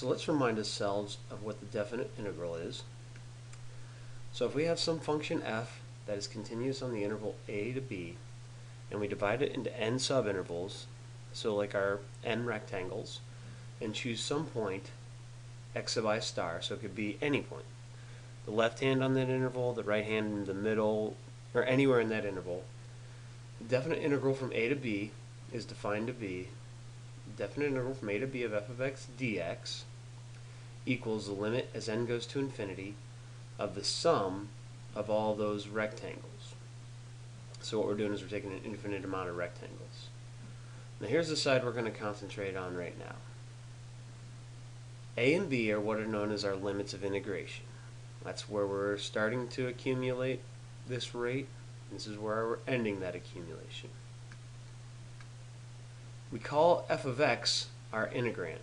So let's remind ourselves of what the definite integral is. So if we have some function f that is continuous on the interval a to b, and we divide it into n subintervals, so like our n rectangles, and choose some point x sub I star, so it could be any point. The left hand on that interval, the right hand in the middle, or anywhere in that interval. The definite integral from a to b is defined to be definite integral from a to b of f of x dx equals the limit as n goes to infinity of the sum of all those rectangles. So what we're doing is we're taking an infinite amount of rectangles. Now here's the side we're going to concentrate on right now. A and b are what are known as our limits of integration. That's where we're starting to accumulate this rate. This is where we're ending that accumulation. We call f of x our integrand.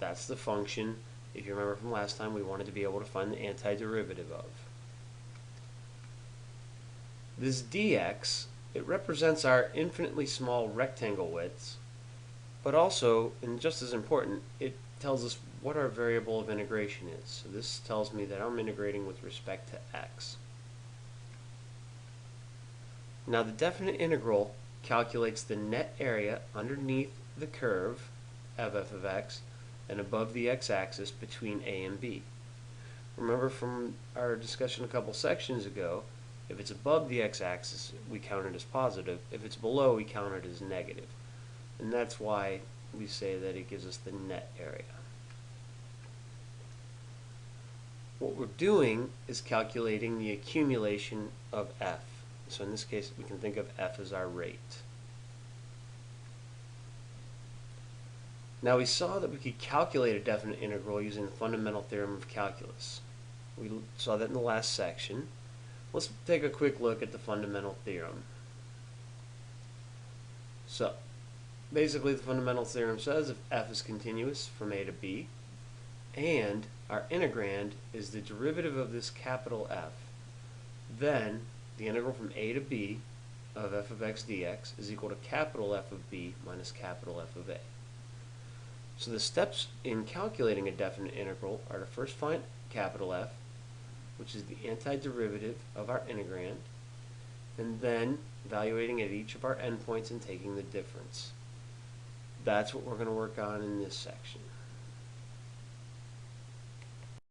That's the function, if you remember from last time, we wanted to be able to find the antiderivative of. This dx, it represents our infinitely small rectangle widths, but also, and just as important, it tells us what our variable of integration is. So this tells me that I'm integrating with respect to x. Now the definite integral calculates the net area underneath the curve of f of x and above the x-axis between a and b. Remember from our discussion a couple sections ago, if it's above the x-axis, we count it as positive. If it's below, we count it as negative. And that's why we say that it gives us the net area. What we're doing is calculating the accumulation of f. So in this case, we can think of f as our rate. Now we saw that we could calculate a definite integral using the fundamental theorem of calculus. We saw that in the last section. Let's take a quick look at the fundamental theorem. So basically the fundamental theorem says if f is continuous from a to b, and our integrand is the derivative of this capital F, then the integral from a to b of f of x dx is equal to capital F of b minus capital F of a. So the steps in calculating a definite integral are to first find capital F, which is the antiderivative of our integrand, and then evaluating at each of our endpoints and taking the difference. That's what we're going to work on in this section.